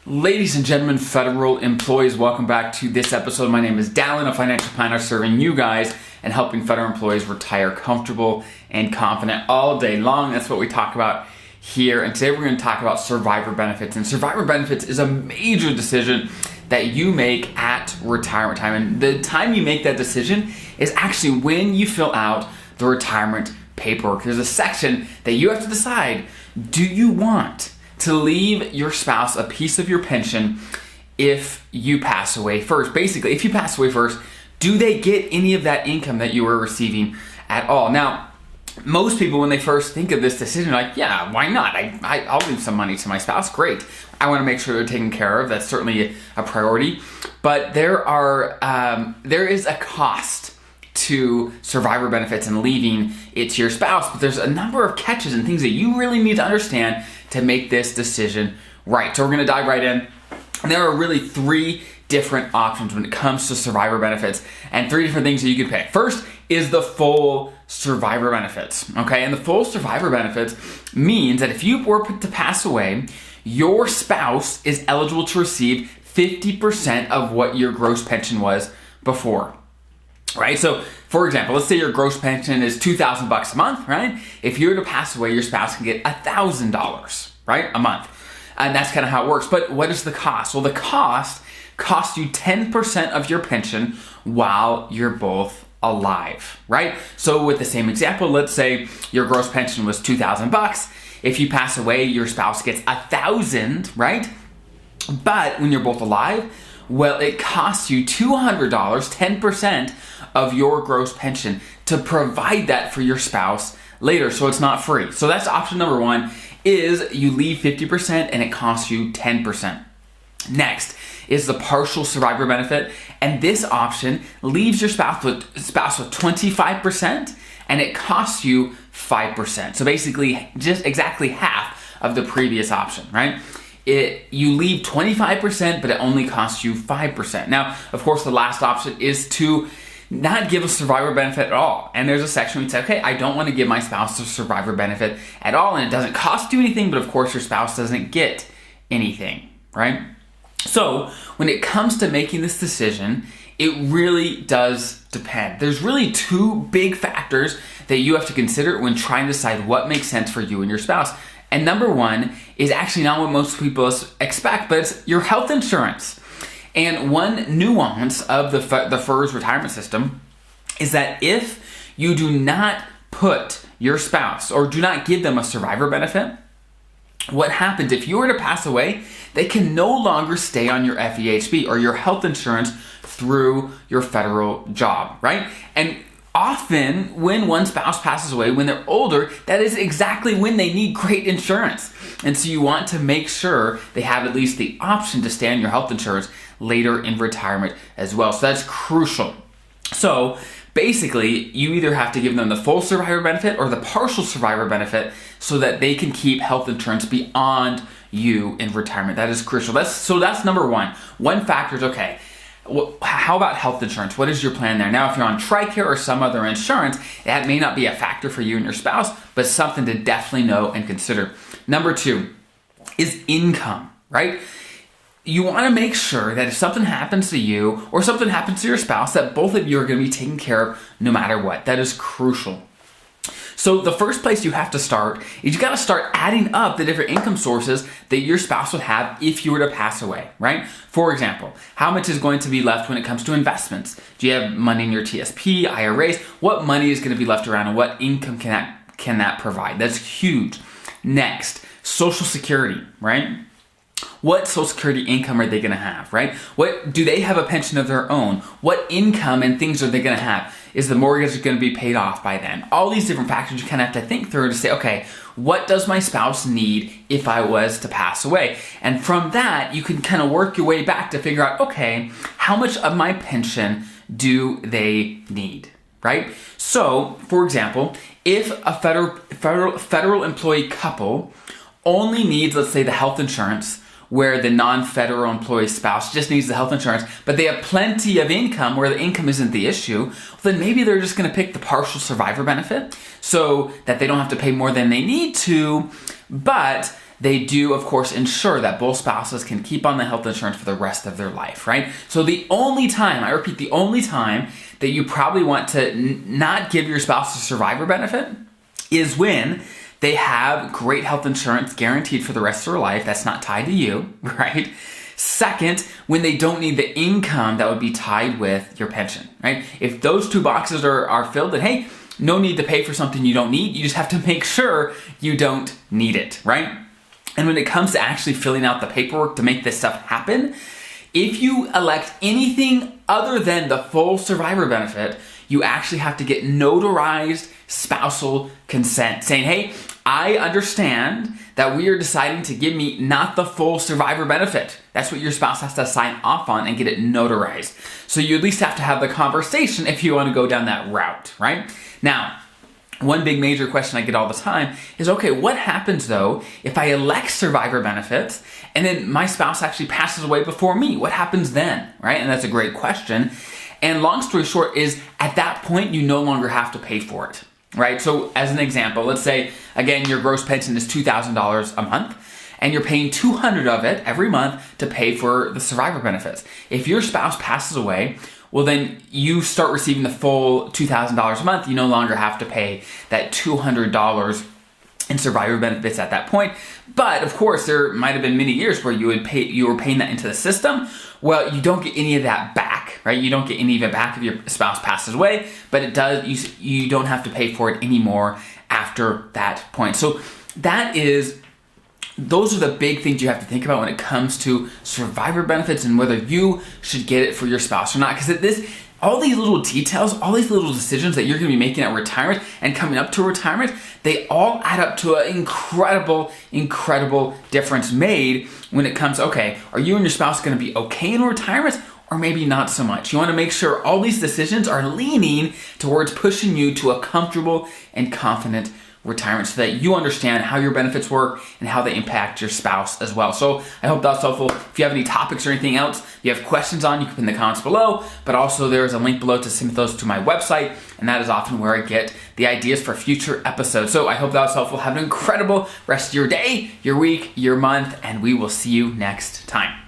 Ladies and gentlemen, federal employees, welcome back to this episode. My name is Dallin, a financial planner serving you guys and helping federal employees retire comfortable and confident all day long. That's what we talk about here. And today we're going to talk about survivor benefits. And survivor benefits is a major decision that you make at retirement time. And the time you make that decision is actually when you fill out the retirement paperwork. There's a section that you have to decide, do you want to leave your spouse a piece of your pension if you pass away first? Basically, if you pass away first, do they get any of that income that you were receiving at all? Now, most people, when they first think of this decision, are like, yeah, why not? I'll leave some money to my spouse. Great. I want to make sure they're taken care of. That's certainly a priority. But there is a cost to survivor benefits and leaving it to your spouse. But there's a number of catches and things that you really need to understand to make this decision right. So we're going to dive right in. And there are really three different options when it comes to survivor benefits and three different things that you can pick. First is the full survivor benefits, okay? And the full survivor benefits means that if you were to pass away, your spouse is eligible to receive 50% of what your gross pension was before. Right? So, for example, let's say your gross pension is $2,000 a month, right? If you were to pass away, your spouse can get $1,000, right? A month. And that's kind of how it works. But what is the cost? Well, the cost costs you 10% of your pension while you're both alive, right? So with the same example, let's say your gross pension was $2,000. If you pass away, your spouse gets $1,000, right? But when you're both alive, well, it costs you $200, 10% of your gross pension to provide that for your spouse later. So it's not free. So that's option number one, is you leave 50% and it costs you 10%. Next is the partial survivor benefit. And this option leaves your spouse with 25% and it costs you 5%. So basically just exactly half of the previous option, right? You leave 25%, but it only costs you 5%. Now, of course, the last option is to not give a survivor benefit at all. And there's a section where you say, okay, I don't want to give my spouse a survivor benefit at all, and it doesn't cost you anything, but of course your spouse doesn't get anything, right? So when it comes to making this decision, it really does depend. There's really two big factors that you have to consider when trying to decide what makes sense for you and your spouse. And number one is actually not what most people expect, but it's your health insurance. And one nuance of the FERS retirement system is that if you do not put your spouse or do not give them a survivor benefit, what happens if you were to pass away, they can no longer stay on your FEHB or your health insurance through your federal job, right? And often when one spouse passes away, when they're older, that is exactly when they need great insurance. And so you want to make sure they have at least the option to stay on your health insurance later in retirement as well. So that's crucial. So basically, you either have to give them the full survivor benefit or the partial survivor benefit so that they can keep health insurance beyond you in retirement. That is crucial. That's number one. One factor is, okay, well, how about health insurance? What is your plan there? Now, if you're on TRICARE or some other insurance, that may not be a factor for you and your spouse, but something to definitely know and consider. Number two is income, right? You want to make sure that if something happens to you or something happens to your spouse, that both of you are going to be taken care of no matter what. That is crucial. So the first place you have to start is you got to start adding up the different income sources that your spouse would have if you were to pass away, right? For example, how much is going to be left when it comes to investments? Do you have money in your TSP, IRAs? What money is going to be left around and what income can that provide? That's huge. Next, Social Security, right? What Social Security income are they going to have, right? What do they have a pension of their own? What income and things are they going to have? Is the mortgage going to be paid off by then? All these different factors you kind of have to think through to say, okay, what does my spouse need if I was to pass away? And from that, you can kind of work your way back to figure out, okay, how much of my pension do they need, right? So, for example, if a federal employee couple only needs, let's say, the health insurance, where the non-federal employee spouse just needs the health insurance, but they have plenty of income where the income isn't the issue, then maybe they're just going to pick the partial survivor benefit so that they don't have to pay more than they need to, but they do, of course, ensure that both spouses can keep on the health insurance for the rest of their life, right? So the only time, I repeat, the only time that you probably want to not give your spouse a survivor benefit is when they have great health insurance guaranteed for the rest of their life that's not tied to you, right? Second, when they don't need the income that would be tied with your pension, right? If those two boxes are filled, then hey, no need to pay for something you don't need. You just have to make sure you don't need it, right? And when it comes to actually filling out the paperwork to make this stuff happen, if you elect anything other than the full survivor benefit, you actually have to get notarized spousal consent saying, hey, I understand that we are deciding to give me not the full survivor benefit. That's what your spouse has to sign off on and get it notarized. So you at least have to have the conversation if you want to go down that route, right? Now, one big major question I get all the time is, okay, what happens though if I elect survivor benefits and then my spouse actually passes away before me? What happens then, right? And that's a great question. And long story short is, at that point, you no longer have to pay for it, right? So as an example, let's say, again, your gross pension is $2,000 a month, and you're paying $200 of it every month to pay for the survivor benefits. If your spouse passes away, well, then you start receiving the full $2,000 a month. You no longer have to pay that $200 in survivor benefits at that point. But of course, there might have been many years where you were paying that into the system. Well, you don't get any of that back, right? You don't get any of it back if your spouse passes away, but it does. You don't have to pay for it anymore after that point. So those are the big things you have to think about when it comes to survivor benefits and whether you should get it for your spouse or not. Because all these little details, all these little decisions that you're going to be making at retirement and coming up to retirement, they all add up to an incredible, incredible difference made when it comes, okay, are you and your spouse going to be okay in retirement or maybe not so much? You want to make sure all these decisions are leaning towards pushing you to a comfortable and confident retirement so that you understand how your benefits work and how they impact your spouse as well. So I hope that's helpful. If you have any topics or anything else you have questions on, you can put in the comments below, but also there's a link below to submit those to my website, and that is often where I get the ideas for future episodes. So I hope that was helpful. Have an incredible rest of your day, your week, your month, and we will see you next time.